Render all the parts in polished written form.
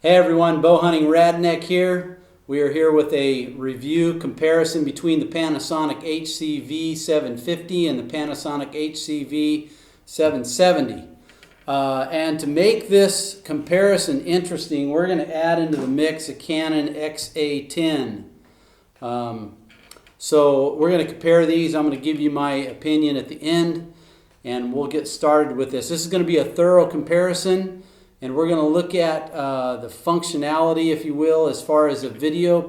Hey everyone, bow hunting Radneck here. We are here with a review comparison between the Panasonic HC-V750 and the Panasonic HC-V770. And to make this comparison interesting, we're going to add into the mix a Canon XA-10. So we're going to compare these. I'm going to give you my opinion at the end, and we'll get started with this. This is going to be a thorough comparison. And we're going to look at the functionality, if you will, as far as the video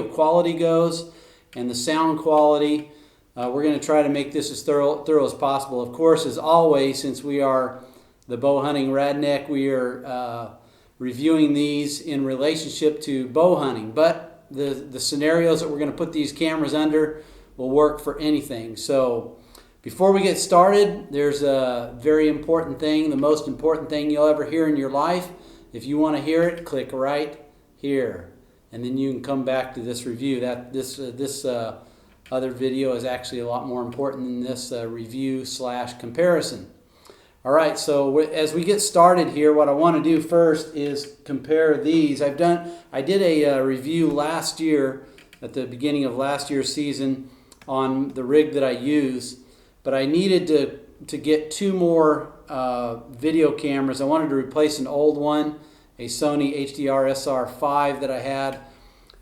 quality goes and the sound quality. We're going to try to make this as thorough as possible. Of course, as always, since we are the bow hunting Radneck, we are reviewing these in relationship to bow hunting. But the scenarios that we're going to put these cameras under will work for anything. So before we get started, there's a very important thing, the most important thing you'll ever hear in your life. If you want to hear it, click right here, and then you can come back to this review. This other video is actually a lot more important than this review/comparison. All right, so as we get started here, what I want to do first is compare these. I did a review last year at the beginning of last year's season on the rig that I use. But I needed to get two more video cameras. I wanted to replace an old one, a Sony HDR-SR5 that I had.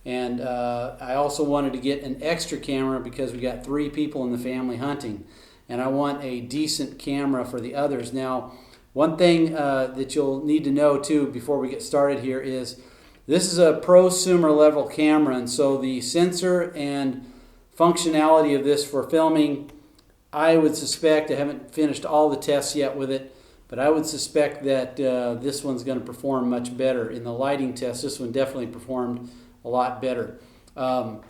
And I also wanted to get an extra camera because we got 3 people in the family hunting. And I want a decent camera for the others. Now, one thing that you'll need to know too before we get started here is this is a prosumer level camera. And so the sensor and functionality of this for filming, I would suspect, I haven't finished all the tests yet with it, but I would suspect that this one's going to perform much better. In the lighting test, this one definitely performed a lot better. And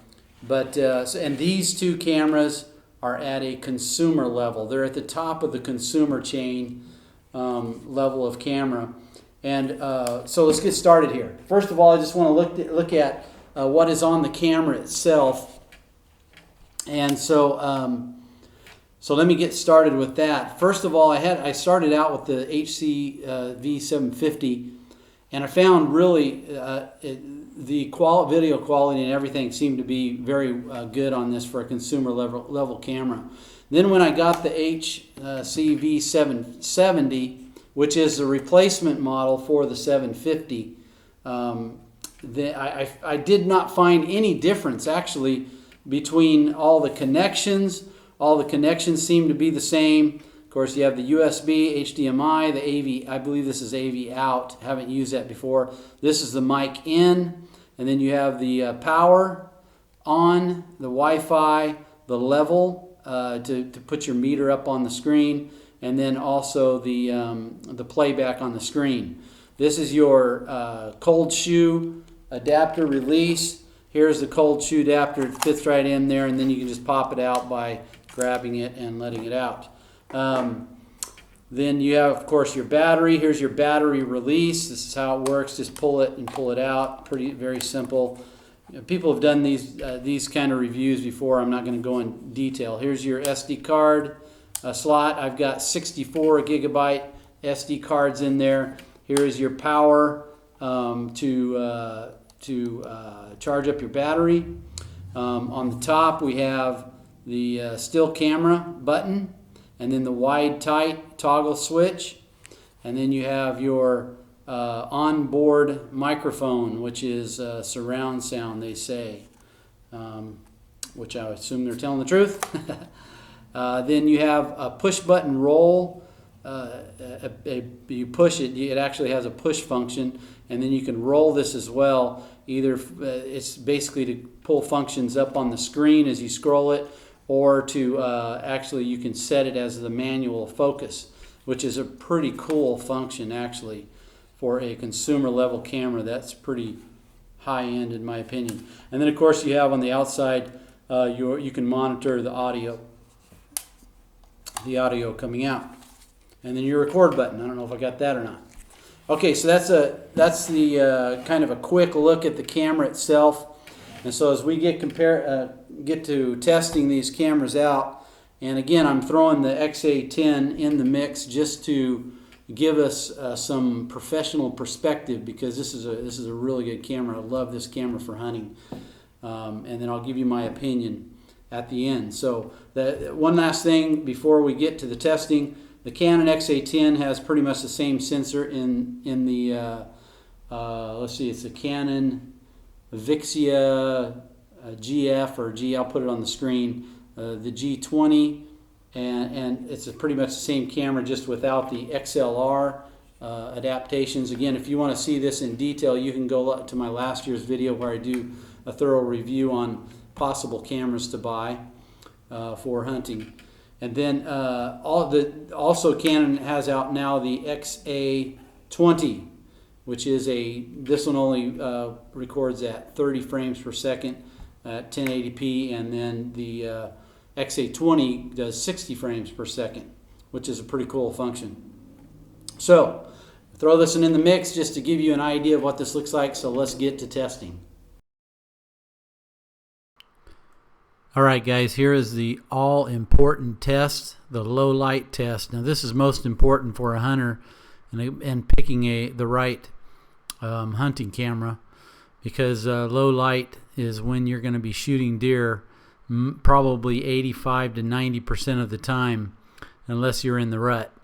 these two cameras are at a consumer level. They're at the top of the consumer chain level of camera. And so let's get started here. First of all, I just want to look at what is on the camera itself. And so let me get started with that. First of all, I started out with the HC-V750, and I found really the video quality and everything seemed to be very good on this for a consumer level camera. Then when I got the HC-V770, which is the replacement model for the 750, I did not find any difference actually between all the connections. All the connections seem to be the same. Of course, you have the USB, HDMI, the AV. I believe this is AV out. Haven't used that before. This is the mic in. And then you have the power on, the Wi-Fi, the level to put your meter up on the screen, and then also the playback on the screen. This is your cold shoe adapter release. Here's the cold shoe adapter. It fits right in there, and then you can just pop it out by grabbing it and letting it out. Then you have, of course, your battery. Here's your battery release. This is how it works. Just pull it and pull it out. Very simple. People have done these kind of reviews before. I'm not going to go in detail. Here's your SD card slot. I've got 64 gigabyte SD cards in there. Here is your power to charge up your battery. On the top we have the still camera button, and then the wide tight toggle switch, and then you have your onboard microphone, which is surround sound, they say, which I assume they're telling the truth. Then you have a push button roll. You push it, it actually has a push function, and then you can roll this as well. Either it's basically to pull functions up on the screen as you scroll it, or to actually you can set it as the manual focus, which is a pretty cool function actually for a consumer level camera. That's pretty high end in my opinion. And then of course you have on the outside you can monitor the audio coming out, and then your record button. I don't know if I got that or not. Okay, so that's the kind of a quick look at the camera itself. And so as we get to testing these cameras out, and again I'm throwing the XA-10 in the mix just to give us some professional perspective, because this is a really good camera. I love this camera for hunting, and then I'll give you my opinion at the end. So one last thing before we get to the testing: the Canon XA-10 has pretty much the same sensor in the let's see, it's a Canon Vixia GF or G. I'll put it on the screen. The G30. And it's pretty much the same camera, just without the XLR adaptations. Again, if you want to see this in detail, you can go to my last year's video where I do a thorough review on possible cameras to buy for hunting. And then also Canon has out now the XA-20, which is this one only records at 30 frames per second at 1080p, and then the XA-20 does 60 frames per second, which is a pretty cool function. So throw this in the mix just to give you an idea of what this looks like. So let's get to testing. All right, guys, here is the all-important test, the low light test. Now this is most important for a hunter and picking the right hunting camera, because low light is when you're going to be shooting deer probably 85 to 90% of the time, unless you're in the rut.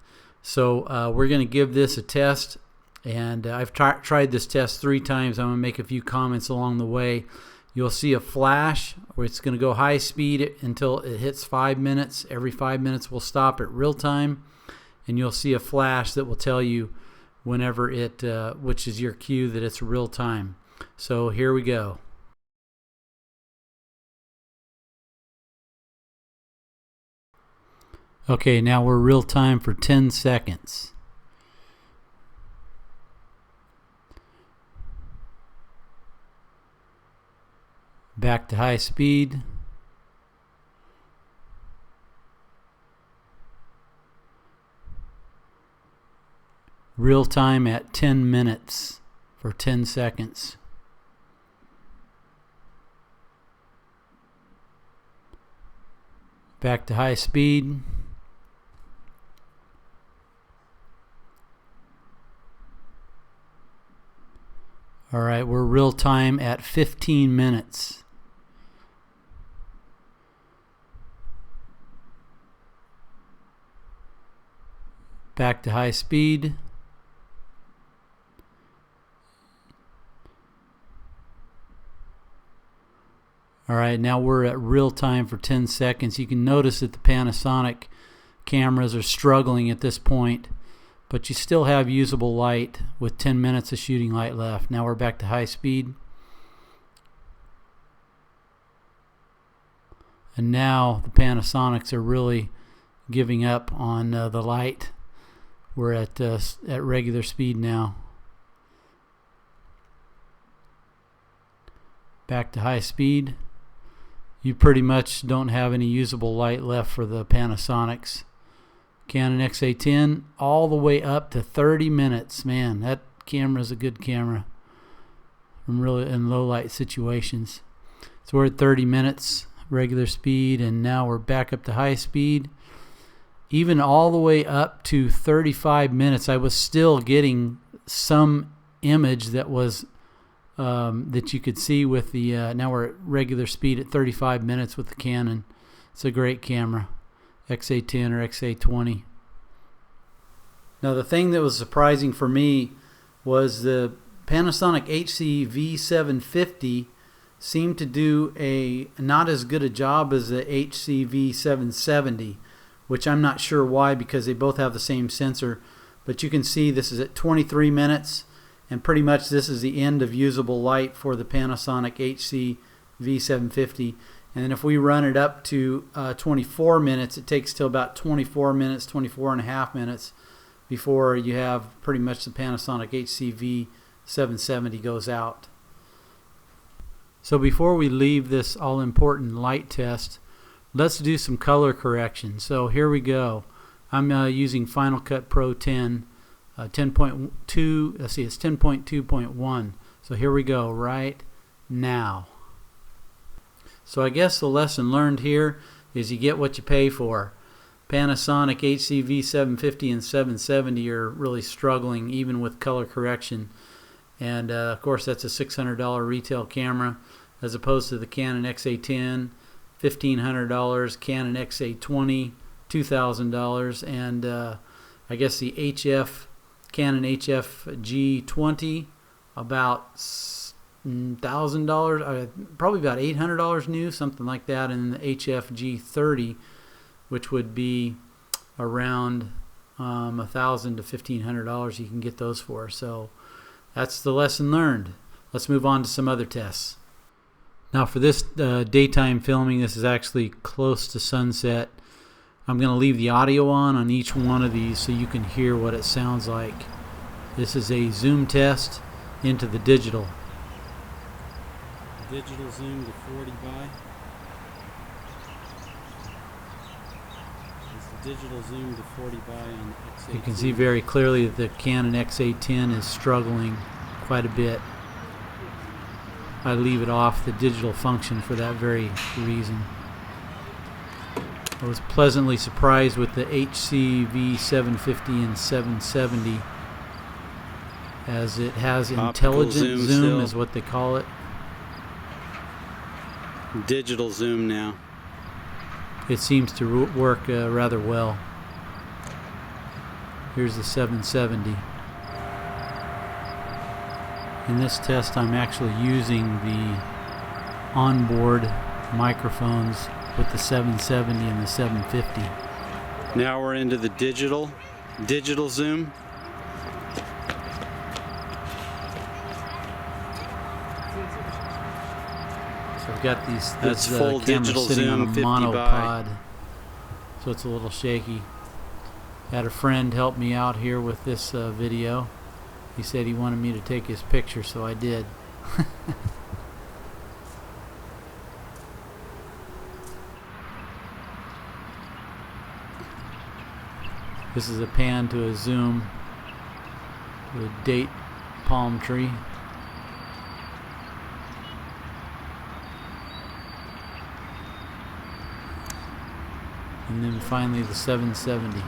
So we're going to give this a test, and I've tried this test 3 times. I'm going to make a few comments along the way. You'll see a flash where it's going to go high speed until it hits 5 minutes. Every 5 minutes we'll stop at real time, and you'll see a flash that will tell you whenever which is your cue that it's real time. So here we go. Okay, now we're real time for 10 seconds. Back to high speed. Real time at 10 minutes for 10 seconds. Back to high speed. All right, we're real time at 15 minutes. Back to high speed. All right, now we're at real time for 10 seconds. You can notice that the Panasonic cameras are struggling at this point, but you still have usable light with 10 minutes of shooting light left. Now we're back to high speed. And now the Panasonics are really giving up on the light. We're at regular speed now. Back to high speed. You pretty much don't have any usable light left for the Panasonics. Canon XA-10 all the way up to 30 minutes. Man, that camera is a good camera in low light situations. So we're at 30 minutes regular speed, and now we're back up to high speed. Even all the way up to 35 minutes, I was still getting some image that was that you could see with the now we're at regular speed at 35 minutes with the Canon. It's a great camera, XA-10 or XA-20. Now the thing that was surprising for me was the Panasonic HC-V750 seemed to do not as good a job as the HC-V770, which I'm not sure why, because they both have the same sensor. But you can see this is at 23 minutes, and pretty much this is the end of usable light for the Panasonic HC-V750. And then if we run it up to 24 minutes, it takes till about 24 minutes, 24 and a half minutes before you have pretty much the Panasonic HC-V770 goes out. So before we leave this all-important light test, let's do some color correction. So here we go. I'm using Final Cut Pro 10, 10.2. Let's see, it's 10.2.1. So here we go right now. So I guess the lesson learned here is you get what you pay for. Panasonic HC-V750 and 770 are really struggling even with color correction. And of course that's a $600 retail camera as opposed to the Canon XA-10, $1,500, Canon XA-20, $2,000, and I guess the Canon G30 about $1,000, probably about $800 new, something like that, and the G30, which would be around $1,000 to $1,500 you can get those for. So that's the lesson learned. Let's move on to some other tests. Now for this daytime filming, this is actually close to sunset. I'm going to leave the audio on each one of these so you can hear what it sounds like. This is a zoom test into the digital. Digital zoom to 40 by. It's the digital zoom to 40 by on the XA-10. You can see very clearly that the Canon XA-10 is struggling quite a bit. I leave it off the digital function for that very reason. I was pleasantly surprised with the HC-V750 and 770 as it has intelligent zoom is what they call it. Digital zoom now. It seems to work rather well. Here's the 770. In this test I'm actually using the onboard microphones with the 770 and the 750. Now we're into the digital zoom. So I've got this full digital sitting zoom, on a monopod, so it's a little shaky. Had a friend help me out here with this video. He said he wanted me to take his picture, so I did. This is a pan to a zoom with a date palm tree. And then finally the 770.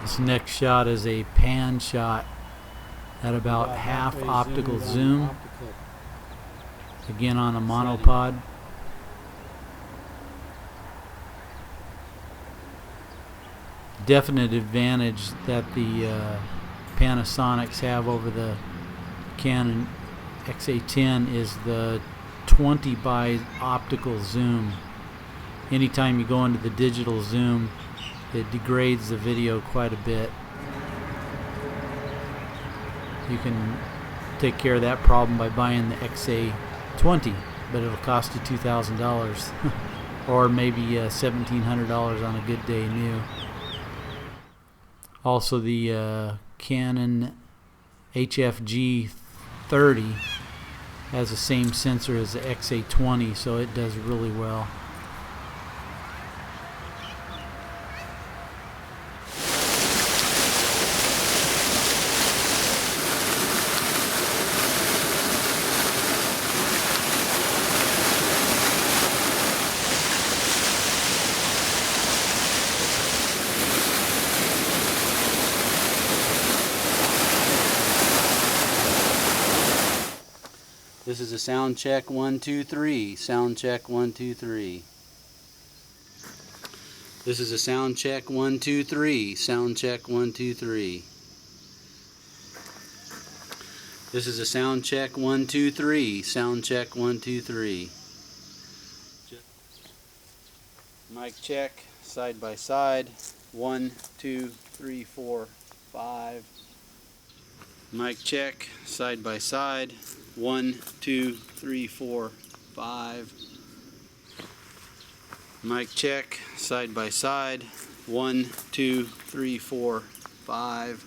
This next shot is a pan shot at about half optical zoom. Again on a monopod. Definite advantage that the Panasonics have over the Canon XA-10 is the 20 by optical zoom. Anytime you go into the digital zoom, it degrades the video quite a bit. You can take care of that problem by buying the XA-20, but it'll cost you $2,000 or maybe $1,700 on a good day new. Also the Canon G30 has the same sensor as the XA-20, so it does really well. This is a sound check 1 2 3. Sound check 1 2 3. This is a sound check 1 2 3. Sound check 1 2 3. This is a sound check 1 2 3. Sound check 1 2 3. Mic check side by side 1 2 3 4 5. Mic check side by side 1 2 3 4 5. Mic check side by side 1 2 3 4 5.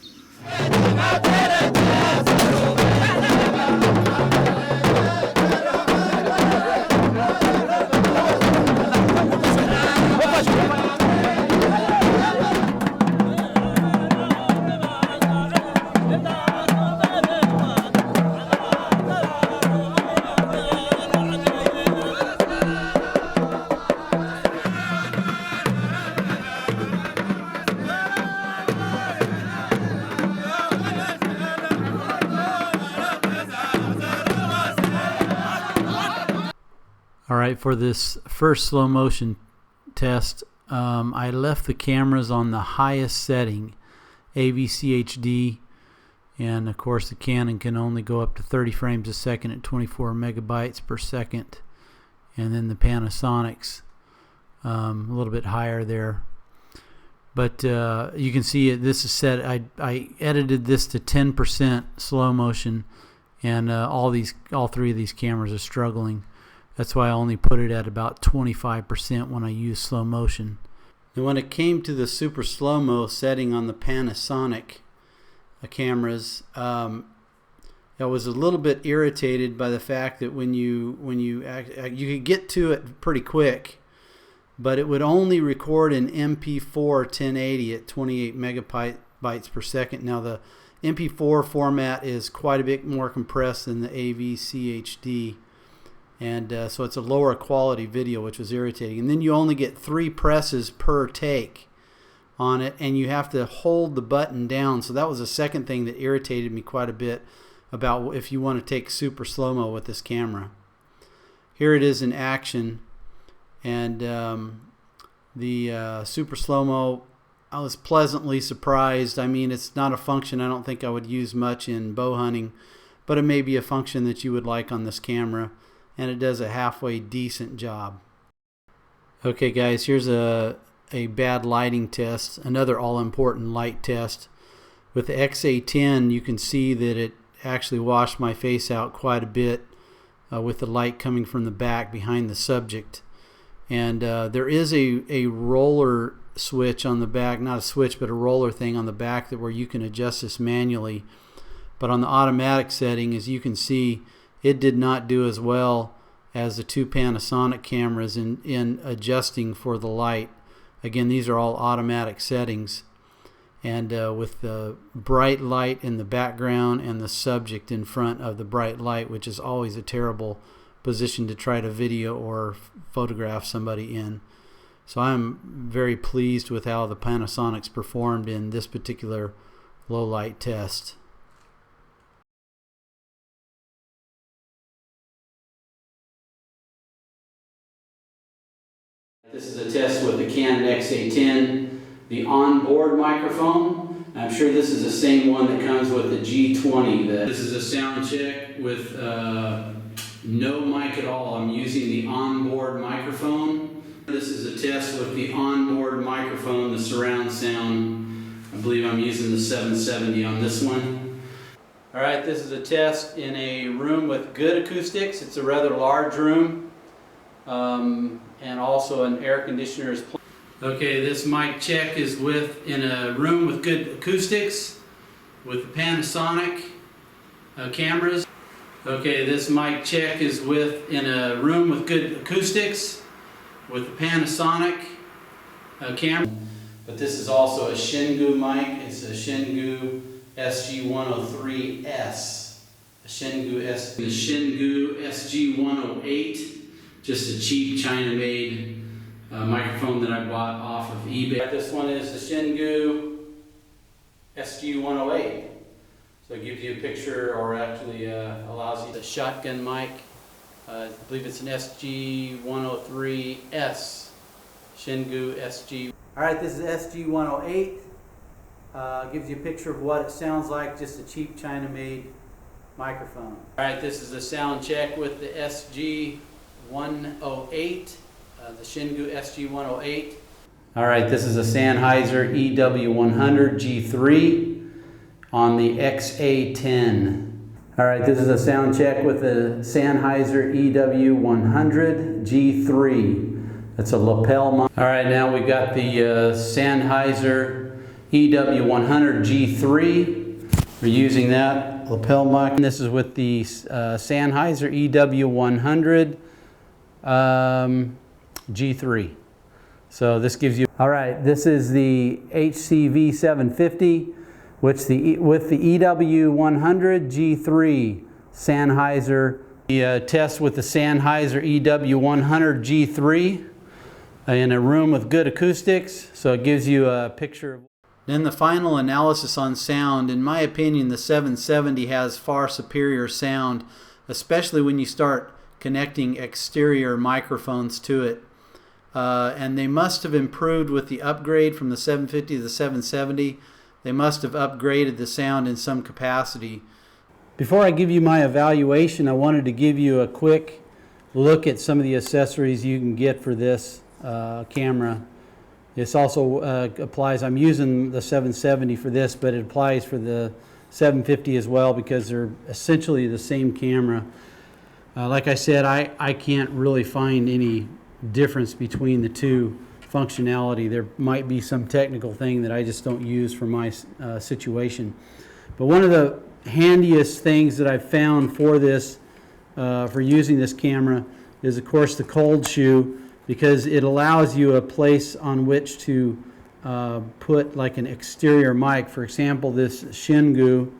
All right, for this first slow motion test, I left the cameras on the highest setting, AVC HD, and of course the Canon can only go up to 30 frames a second at 24 megabytes per second, and then the Panasonic's a little bit higher there. But you can see this is set. I edited this to 10% slow motion, and all three of these cameras are struggling. That's why I only put it at about 25% when I use slow motion. And when it came to the super slow-mo setting on the Panasonic cameras, I was a little bit irritated by the fact that when you could get to it pretty quick, but it would only record in MP4 1080 at 28 megabytes per second. Now the MP4 format is quite a bit more compressed than the AVC HD. And so it's a lower quality video, which was irritating. And then you only get 3 presses per take on it, and you have to hold the button down. So that was the second thing that irritated me quite a bit about if you want to take super slow-mo with this camera. Here it is in action, and the super slow-mo, I was pleasantly surprised. I mean, it's not a function I don't think I would use much in bow hunting, but it may be a function that you would like on this camera, and it does a halfway decent job. Okay guys, here's a bad lighting test, another all-important light test. With the XA-10, you can see that it actually washed my face out quite a bit with the light coming from the back behind the subject. And there is a roller switch on the back, not a switch but a roller thing on the back that where you can adjust this manually. But on the automatic setting, as you can see, it did not do as well as the 2 Panasonic cameras in adjusting for the light. Again, these are all automatic settings, and with the bright light in the background and the subject in front of the bright light, which is always a terrible position to try to video or photograph somebody in. So I'm very pleased with how the Panasonics performed in this particular low light test. This is a test with the Canon XA-10, the onboard microphone. I'm sure this is the same one that comes with the G30. This is a sound check with no mic at all. I'm using the onboard microphone. This is a test with the onboard microphone, the surround sound. I believe I'm using the 770 on this one. Alright, this is a test in a room with good acoustics. It's a rather large room. And also an air conditioner is playing. Okay, this mic check is in a room with good acoustics with the Panasonic cameras. Okay, this mic check is in a room with good acoustics with the Panasonic camera. But this is also a Shingu mic. It's a Shingu SG-103S. The Shingu SG-108. Just a cheap China-made microphone that I bought off of eBay. This one is the Shingu SG-108. So it gives you a picture, or actually allows you the shotgun mic. I believe it's an SG-103S. Shingu SG. Alright, this is SG-108. Gives you a picture of what it sounds like, just a cheap China-made microphone. Alright, this is the sound check with the SG-108, the Shingu SG-108. Alright, this is a Sennheiser EW100 G3 on the XA-10. Alright, this is a sound check with the Sennheiser EW100 G3. That's a lapel mic. Alright, now we've got the Sennheiser EW100 G3. We're using that lapel mic. And this is with the Sennheiser EW100 G3. So this gives you. Alright, this is the HC-V750 with the EW100 G3 Sennheiser. The test with the Sennheiser EW100 G3 in a room with good acoustics, so it gives you a picture of. Then the final analysis on sound. In my opinion, the 770 has far superior sound, especially when you start connecting exterior microphones to it. And they must have improved with the upgrade from the 750 to the 770. They must have upgraded the sound in some capacity. Before I give you my evaluation, I wanted to give you a quick look at some of the accessories you can get for this camera. This also applies, I'm using the 770 for this, but it applies for the 750 as well because they're essentially the same camera. Like I said, I can't really find any difference between the two functionality. There might be some technical thing that I just don't use for my situation. But one of the handiest things that I've found for this, for using this camera, is of course the cold shoe, because it allows you a place on which to put like an exterior mic. For example, this Shingu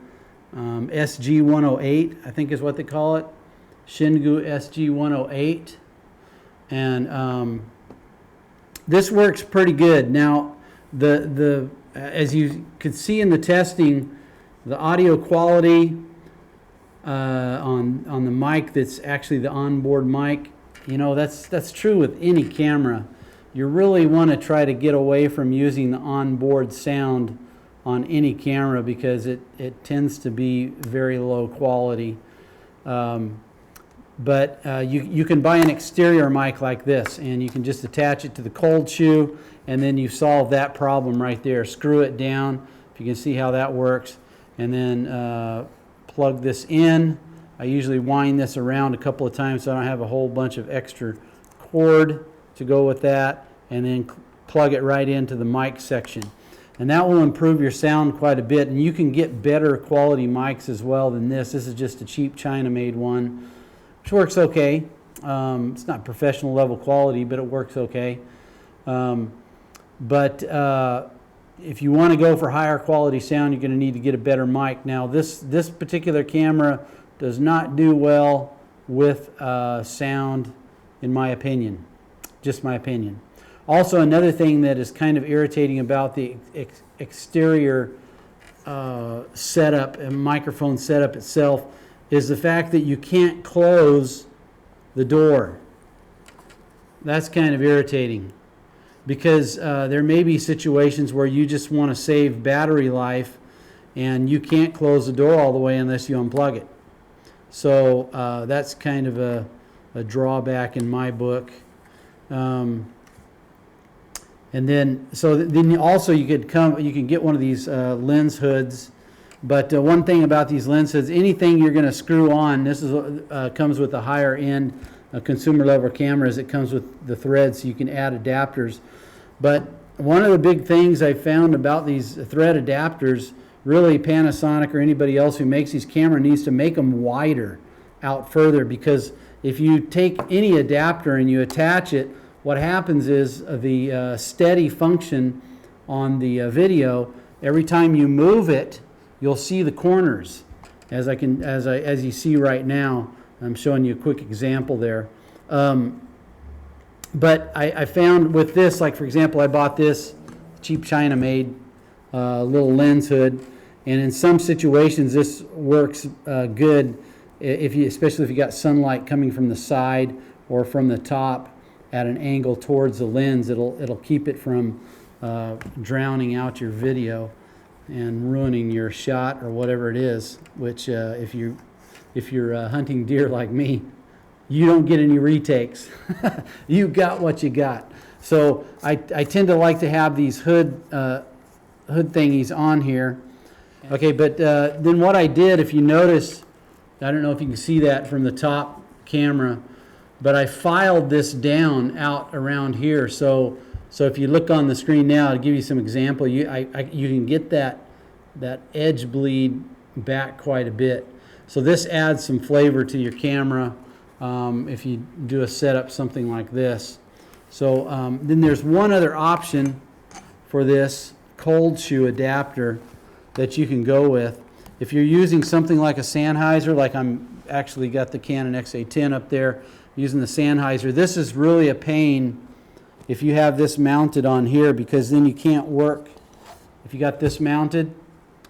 SG-108, I think is what they call it. Shingu SG-108. And this works pretty good. Now, as you could see in the testing, the audio quality on the mic that's actually the onboard mic, you know, that's true with any camera. You really want to try to get away from using the onboard sound on any camera because it tends to be very low quality. But you can buy an exterior mic like this, and you can just attach it to the cold shoe, and then you solve that problem right there. Screw it down, if you can see how that works, and then plug this in. I usually wind this around a couple of times so I don't have a whole bunch of extra cord to go with that, and then plug it right into the mic section. And that will improve your sound quite a bit, and you can get better quality mics as well than this. This is just a cheap China-made one, which works okay. It's not professional level quality, but it works okay. But if you want to go for higher quality sound, you're going to need to get a better mic. Now, this particular camera does not do well with sound, in my opinion. Just my opinion. Also, another thing that is kind of irritating about the exterior setup and microphone setup itself is the fact that you can't close the door. That's kind of irritating because there may be situations where you just want to save battery life and you can't close the door all the way unless you unplug it. So that's kind of a drawback in my book. And then also you can get one of these lens hoods. But one thing about these lens hoods, anything you're going to screw on, this is comes with a higher end consumer level cameras. It comes with the threads, so you can add adapters. But one of the big things I found about these thread adapters, really Panasonic or anybody else who makes these cameras needs to make them wider out further, because if you take any adapter and you attach it, what happens is the steady function on the video, every time you move it, you'll see the corners, as you see right now. I'm showing you a quick example there. But I found with this, like for example, I bought this cheap China-made little lens hood, and in some situations this works good, especially if you got sunlight coming from the side or from the top at an angle towards the lens. It'll keep it from drowning out your video and ruining your shot or whatever it is, which if you're hunting deer like me, you don't get any retakes. You got what you got. So I tend to like to have these hood thingies on here. Okay, but then what I did, if you notice, I don't know if you can see that from the top camera, but I filed this down out around here. So if you look on the screen now, to give you some example, you can get that edge bleed back quite a bit. So this adds some flavor to your camera if you do a setup something like this. So then there's one other option for this cold shoe adapter that you can go with. If you're using something like a Sennheiser, like I'm actually got the Canon XA-10 up there, using the Sennheiser, this is really a pain if you have this mounted on here, because then you can't work. If you got this mounted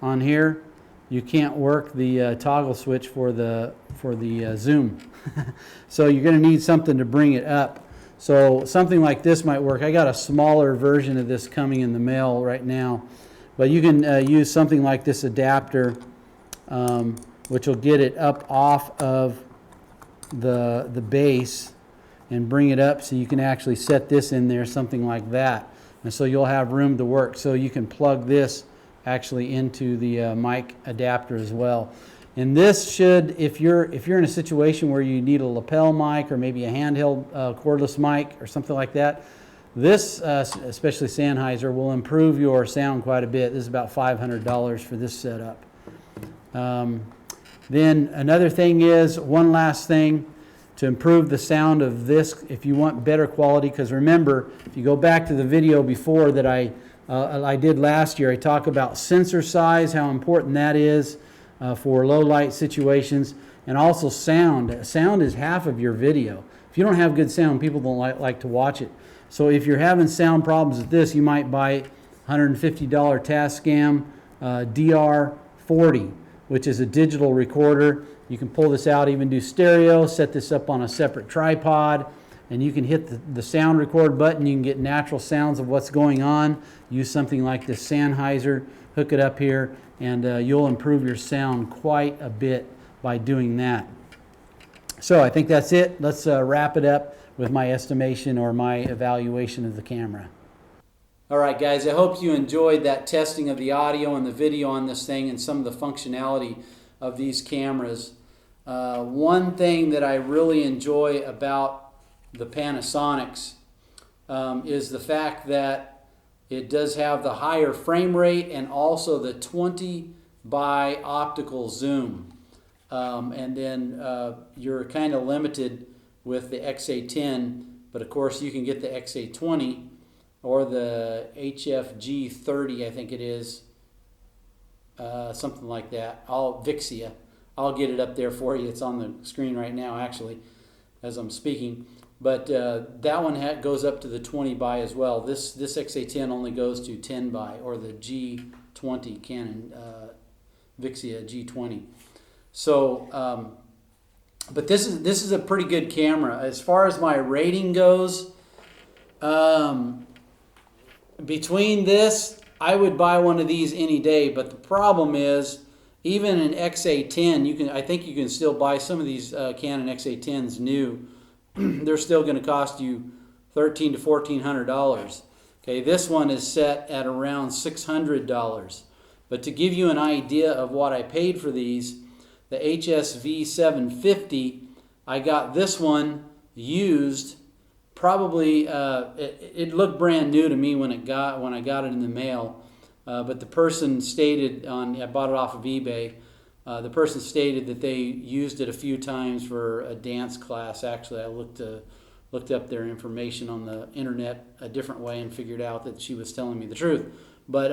on here, you can't work the toggle switch for the zoom. So you're going to need something to bring it up. So something like this might work. I got a smaller version of this coming in the mail right now, but you can use something like this adapter, which will get it up off of the base and bring it up so you can actually set this in there, something like that. And so you'll have room to work. So you can plug this actually into the mic adapter as well. And this should, if you're in a situation where you need a lapel mic or maybe a handheld cordless mic or something like that, this, especially Sennheiser, will improve your sound quite a bit. This is about $500 for this setup. Then another thing is, one last thing, to improve the sound of this, if you want better quality, because remember, if you go back to the video before that I did last year, I talk about sensor size, how important that is for low light situations, and also sound. Sound is half of your video. If you don't have good sound, people don't like to watch it. So if you're having sound problems with this, you might buy $150 Tascam DR40, which is a digital recorder. You can pull this out, even do stereo, set this up on a separate tripod, and you can hit the sound record button. You can get natural sounds of what's going on. Use something like this Sennheiser, hook it up here, and you'll improve your sound quite a bit by doing that. So I think that's it. Let's wrap it up with my estimation or my evaluation of the camera. All right, guys, I hope you enjoyed that testing of the audio and the video on this thing and some of the functionality of these cameras. One thing that I really enjoy about the Panasonics is the fact that it does have the higher frame rate and also the 20 by optical zoom. And then you're kind of limited with the XA-10, but of course you can get the XA-20 or the G30, I think it is, something like that. Vixia. I'll get it up there for you. It's on the screen right now, actually, as I'm speaking. But that one goes up to the 20 by as well. This XA-10 only goes to 10 by, or the G20 Canon Vixia G20. So, but this is a pretty good camera. As far as my rating goes, between this, I would buy one of these any day. But the problem is, even an XA-10, I think you can still buy some of these Canon XA-10s new. They're still going to cost you $1,300 to $1,400. Okay, this one is set at around $600. But to give you an idea of what I paid for these, the HC-V750, I got this one used. Probably it looked brand new to me when I got it in the mail. But the person stated I bought it off of eBay. The person stated that they used it a few times for a dance class. Actually, I looked up their information on the internet a different way and figured out that she was telling me the truth. But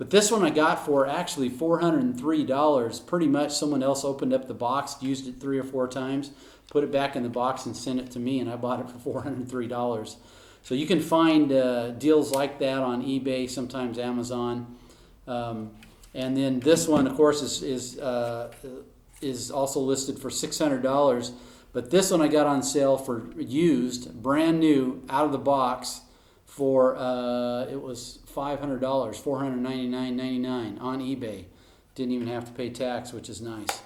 this one I got for actually $403. Pretty much someone else opened up the box, used it 3 or 4 times, put it back in the box and sent it to me, and I bought it for $403. So you can find deals like that on eBay, sometimes Amazon. And then this one, of course, is also listed for $600. But this one I got on sale for used, brand new, out of the box for it was $500, $499.99 on eBay. Didn't even have to pay tax, which is nice.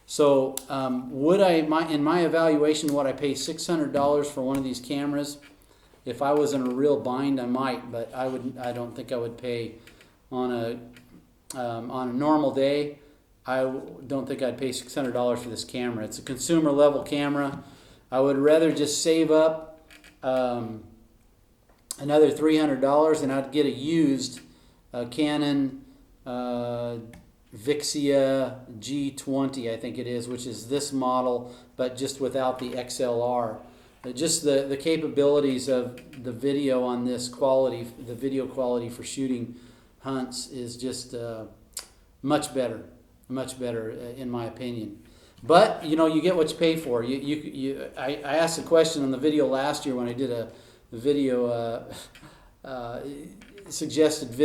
So in my evaluation, would I pay $600 for one of these cameras? If I was in a real bind, I might, but I don't think I would pay on a normal day. I don't think I'd pay $600 for this camera. It's a consumer level camera. I would rather just save up another $300 and I'd get a used Canon Vixia G20, I think it is, which is this model, but just without the XLR. Just the capabilities of the video on this quality, the video quality for shooting hunts is just much better in my opinion. But you get what you pay for. I asked a question on the video last year when I did a video suggested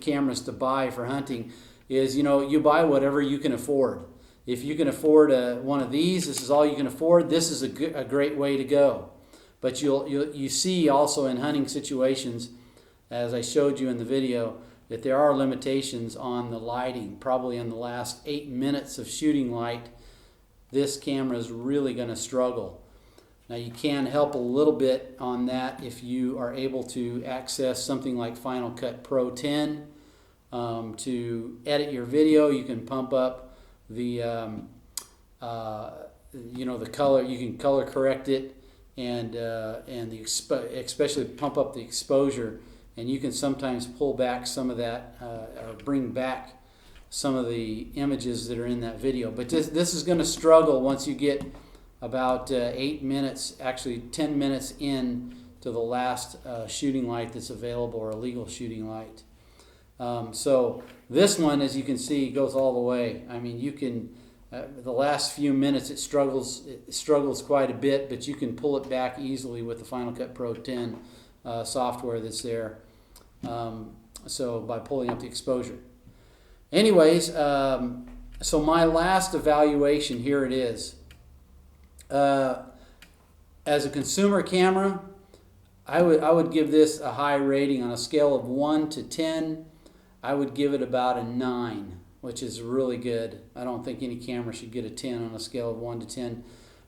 cameras to buy for hunting, is, you buy whatever you can afford. If you can afford one of these, this is all you can afford, this is a great way to go. But you see also in hunting situations, as I showed you in the video, that there are limitations on the lighting. Probably in the last 8 minutes of shooting light, this camera is really going to struggle. Now you can help a little bit on that if you are able to access something like Final Cut Pro 10 to edit your video. You can pump up the the color. You can color correct it and especially pump up the exposure. And you can sometimes pull back some of that or bring back some of the images that are in that video. But this is going to struggle once you get about 8 minutes, actually 10 minutes in to the last shooting light that's available, or a legal shooting light. So this one, as you can see, goes all the way. I mean, you can, the last few minutes it struggles quite a bit, but you can pull it back easily with the Final Cut Pro 10 software that's there. So by pulling up the exposure. Anyways, so my last evaluation, here it is. As a consumer camera, I would give this a high rating. On a scale of 1 to 10, I would give it about a 9, which is really good. I don't think any camera should get a 10 on a scale of 1 to 10.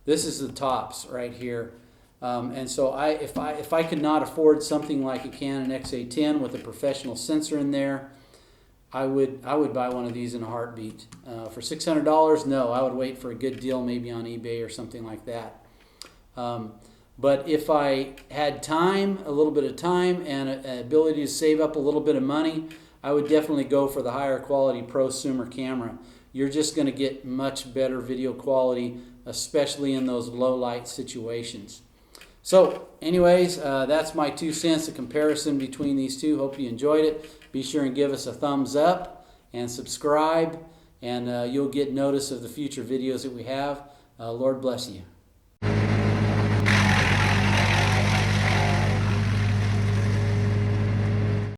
This is the tops right here. And so if I could not afford something like a Canon XA-10 with a professional sensor in there, I would buy one of these in a heartbeat. For $600, no, I would wait for a good deal, maybe on eBay or something like that. But if I had time, a little bit of time, and an ability to save up a little bit of money, I would definitely go for the higher quality prosumer camera. You're just going to get much better video quality, especially in those low light situations. So anyways, that's my 2 cents, a comparison between these two. Hope you enjoyed it. Be sure and give us a thumbs up and subscribe, and you'll get notice of the future videos that we have. Lord bless you.